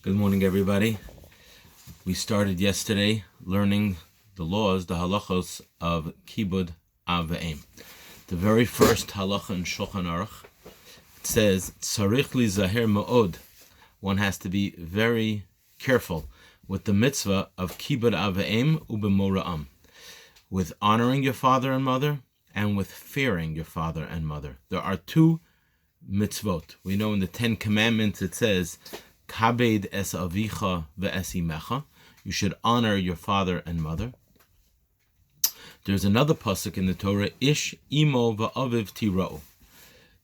Good morning, everybody. We started yesterday learning the laws, the halachos of kibud av ve'em. The very first halacha in Shulchan Aruch, it says, "Tzarich li zaher ma'od." One has to be very careful with the mitzvah of kibud av ve'em ubemora'am, with honoring your father and mother and with fearing your father and mother. There are two mitzvot. We know in the Ten Commandments it says, Kabed es avicha ve'es imecha. You should honor your father and mother. There's another pasuk in the Torah, Ish imo va'aviv tira'u.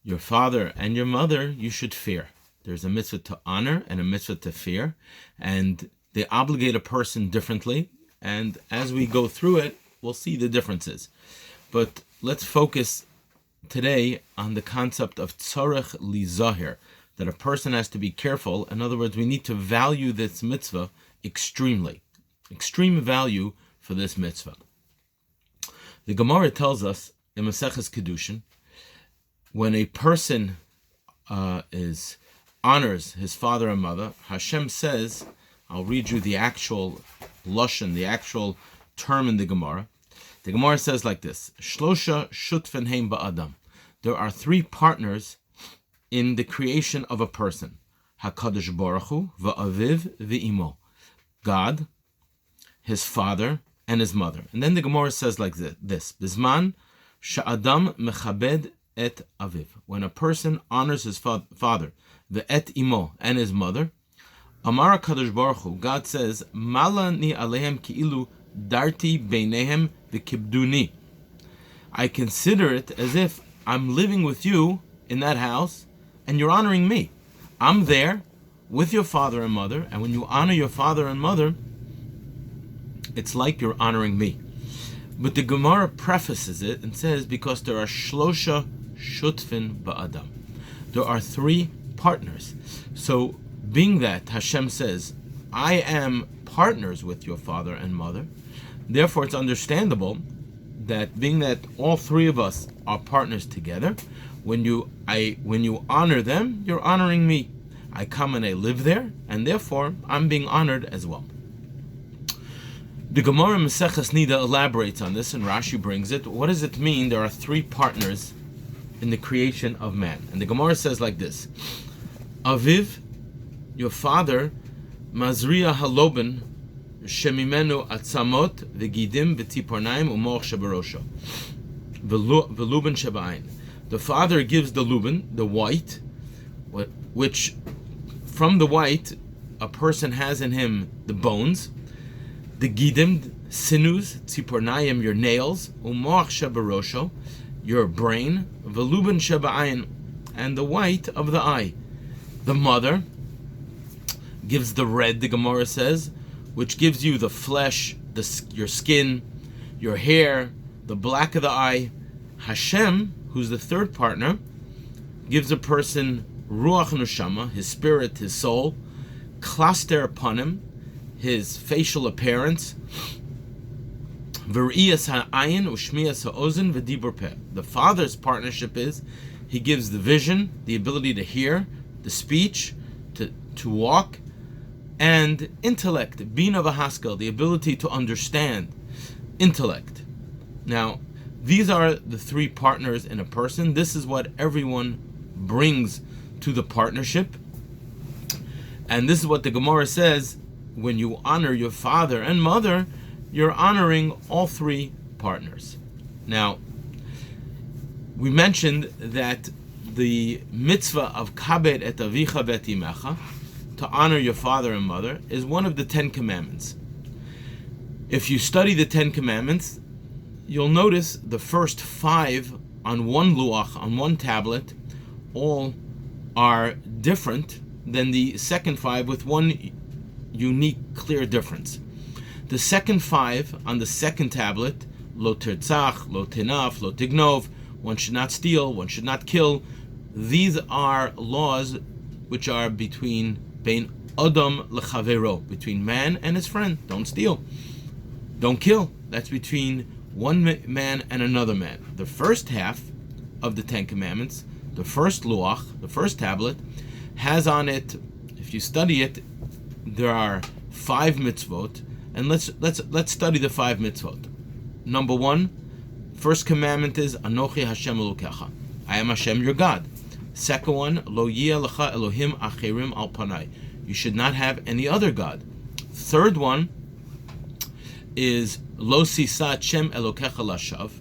Your father and your mother you should fear. There's a mitzvah to honor and a mitzvah to fear, and they obligate a person differently. And as we go through it, we'll see the differences. But let's focus today on the concept of tzarech li zahir, that a person has to be careful. In other words, we need to value this mitzvah extremely. Extreme value for this mitzvah. The Gemara tells us in Maseches Kedushin, when a person honors his father and mother, Hashem says, I'll read you the actual lashon, the actual term in the Gemara. The Gemara says like this, Shlosha shutfen heim ba'adam. There are three partners in the creation of a person. HaKadosh Baruch Hu, va'aviv v'imo. God, his father, and his mother. And then the Gemara says like this, Bizman sha'adam mechabed et aviv. When a person honors his father, ve'et imo, and his mother, Amar HaKadosh Baruch Hu, God says, Mala ni alehem ki'ilu darti beinehem v'kibduni. I consider it as if I'm living with you in that house, and you're honoring me. I'm there with your father and mother, and when you honor your father and mother, it's like you're honoring me. But the Gemara prefaces it and says, because there are shlosha shutfin ba'adam. There are three partners. So, being that Hashem says, I am partners with your father and mother, therefore it's understandable that being that all three of us are partners together, when you honor them, you're honoring me. I come and I live there, and therefore I'm being honored as well. The Gemara Maseches Nida elaborates on this, and Rashi brings it. What does it mean there are three partners in the creation of man? And the Gemara says like this, Aviv, your father, Mazriya haloben, shemimenu atzamot, v'gidim v'tipornaim u'moch shebarosho, v'luben sheba'ain. The father gives the luben, the white, which from the white a person has in him the bones, the gidim, sinews, tzipornayim, your nails, umoach shebarosho, your brain, v'luben sheba'ayin, and the white of the eye. The mother gives the red, the Gemara says, which gives you the flesh, your skin, your hair, the black of the eye. Hashem, who's the third partner, gives a person ruach neshama, his spirit, his soul, klaster upon him, his facial appearance, v'riyas ha'ayin u'shmiyas ha'ozen v'dibur peh. The father's partnership is he gives the vision, the ability to hear, the speech, to walk, and intellect, bina v'haskell, the ability to understand, intellect. Now, these are the three partners in a person. This is what everyone brings to the partnership. And this is what the Gemara says, when you honor your father and mother, you're honoring all three partners. Now, we mentioned that the mitzvah of kabed et avicha ve'et imecha, to honor your father and mother, is one of the 10 Commandments. If you study the 10 Commandments, you'll notice the first 5 on one luach, on one tablet, all are different than the second 5 with one unique, clear difference. The second 5 on the second tablet, lo tirtzach, lo tinaf, lo tignov, one should not steal, one should not kill. These are laws which are between bein adam lechavero, between man and his friend. Don't steal, don't kill. That's between one man and another man. The first half of the 10 Commandments, the first luach, the first tablet, has on it, if you study it, there are 5 mitzvot, and let's study the 5 mitzvot. Number 1, first commandment is Anochi Hashem Elokecha. I am Hashem your God. Second one, Lo yeh lecha Elohim acherim al panai. You should not have any other God. Third one is Lo sisa Shem Elokecha lashav.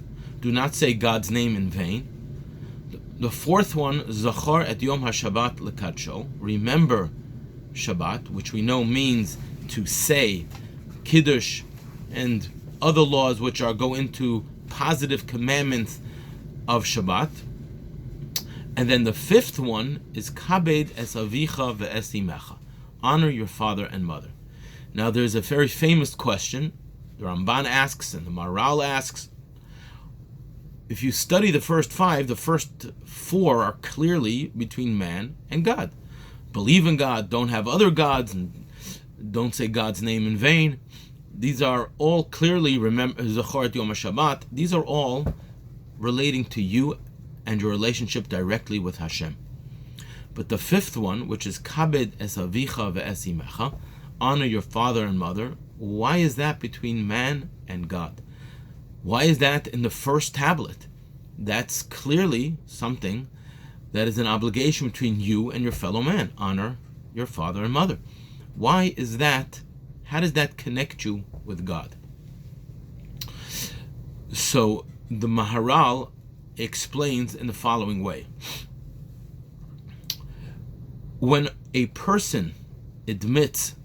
Do not say God's name in vain. The fourth one, Zachor et Yom HaShabbat lekadsho. Remember Shabbat, which we know means to say Kiddush and other laws which go into positive commandments of Shabbat. And then the fifth one is Kabed es avicha ve'es imecha. Honor your father and mother. Now there's a very famous question the Ramban asks and the Maharal asks. If you study the first 5, the first 4 are clearly between man and God. Believe in God, don't have other gods, and don't say God's name in vain. These are all clearly, remember, Zachor et Yom HaShabbat, these are all relating to you and your relationship directly with Hashem. But the fifth one, which is Kabed es avicha ve'es imecha, honor your father and mother, why is that between man and God? Why is that in the first tablet? That's clearly something that is an obligation between you and your fellow man. Honor your father and mother. Why is that? How does that connect you with God? So the Maharal explains in the following way. When a person admits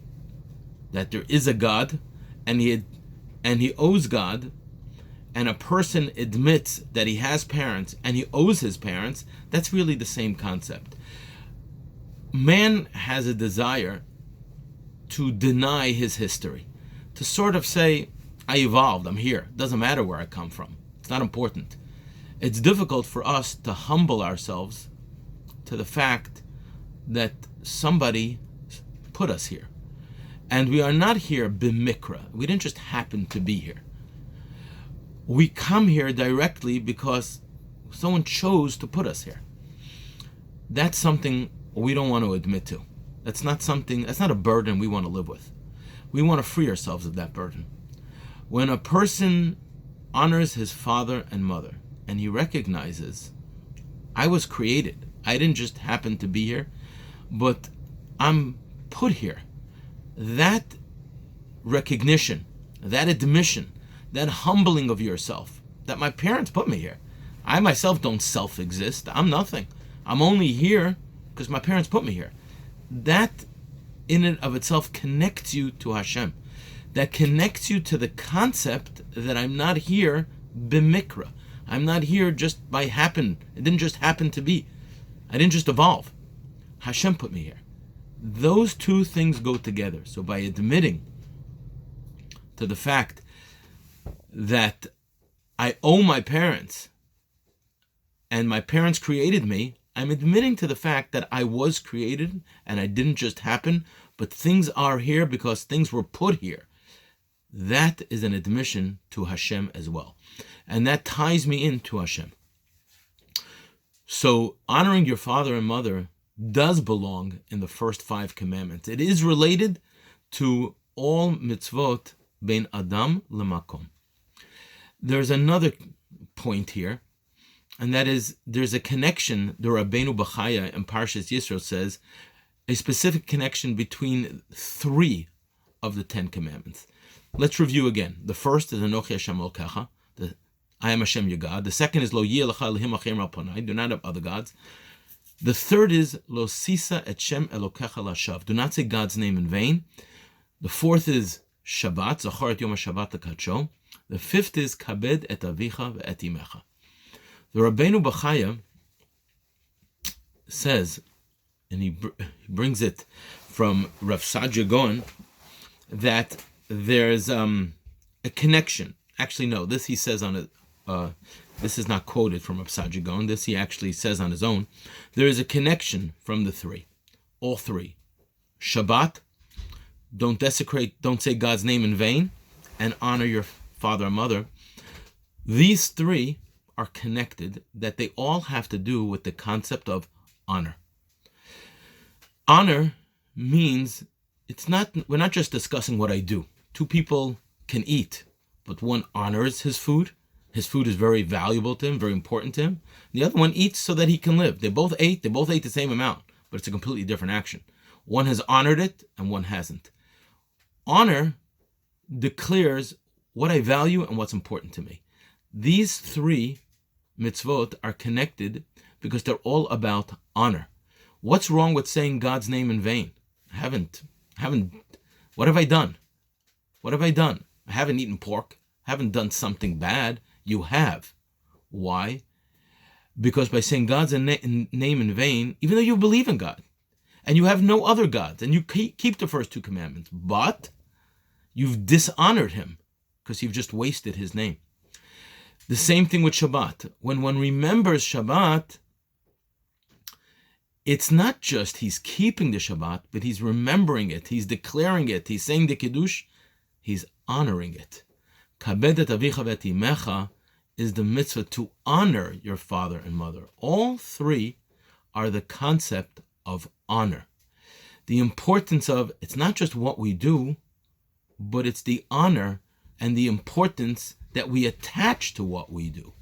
that there is a God and he owes God, and a person admits that he has parents and he owes his parents, that's really the same concept. Man has a desire to deny his history, to sort of say, I evolved, I'm here, it doesn't matter where I come from, it's not important. It's difficult for us to humble ourselves to the fact that somebody put us here. And we are not here bimikra, we didn't just happen to be here. We come here directly because someone chose to put us here. That's something we don't want to admit to. That's not a burden we want to live with. We want to free ourselves of that burden. When a person honors his father and mother, and he recognizes, I was created, I didn't just happen to be here, but I'm put here. That recognition, that admission, that humbling of yourself, that my parents put me here. I myself don't self-exist. I'm nothing. I'm only here because my parents put me here. That in and of itself connects you to Hashem. That connects you to the concept that I'm not here bimikra. I'm not here just by happen. It didn't just happen to be. I didn't just evolve. Hashem put me here. Those two things go together. So by admitting to the fact that I owe my parents and my parents created me, I'm admitting to the fact that I was created and I didn't just happen, but things are here because things were put here. That is an admission to Hashem as well. And that ties me into Hashem. So honoring your father and mother does belong in the first 5 commandments. It is related to all mitzvot bein Adam lemakom. There's another point here, and that is there's a connection. The Rabbeinu Bachaya in Parshas Yisro says a specific connection between 3 of the 10 commandments. Let's review again. The first is Anochi Hashem Elokecha, I am Hashem your God. The second is Lo yeh lecha Elohim acherim al panai, do not have other gods. The third is Lo sisa et Shem Elokecha lashav, do not say God's name in vain. The fourth is Shabbat, Zachor et Yom HaShabbat lekadsho. The fifth is Kabed et avicha ve'et imecha. The Rabbeinu Bachaya says, and he brings it from Rav Saadia Gaon, that there's a connection. Actually, no, this he says on it. This is not quoted from Rav Saadia Gaon. This he actually says on his own. There is a connection from the 3, all 3. Shabbat, don't desecrate, don't say God's name in vain, and honor your father and mother. These 3 are connected, that they all have to do with the concept of honor. Honor means we're not just discussing what I do. Two people can eat, but one honors his food. His food is very valuable to him, very important to him. The other one eats so that he can live. They both ate the same amount, but it's a completely different action. One has honored it and one hasn't. Honor declares what I value and what's important to me. These three mitzvot are connected because they're all about honor. What's wrong with saying God's name in vain? I haven't. What have I done? What have I done? I haven't eaten pork. I haven't done something bad. You have. Why? Because by saying God's name in vain, even though you believe in God, and you have no other gods, and you keep the first two commandments, but you've dishonored him because you've just wasted his name. The same thing with Shabbat. When one remembers Shabbat, it's not just he's keeping the Shabbat, but he's remembering it, he's declaring it, he's saying the Kiddush, he's honoring it. Kabed et avicha v'et imecha is the mitzvah to honor your father and mother. All three are the concept of honor. The importance of, it's not just what we do, but it's the honor and the importance that we attach to what we do.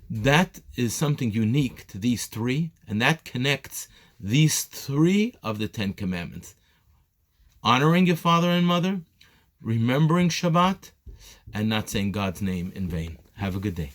That is something unique to these three, and that connects these three of the 10 commandments. Honoring your father and mother, remembering Shabbat, and not saying God's name in vain. Have a good day.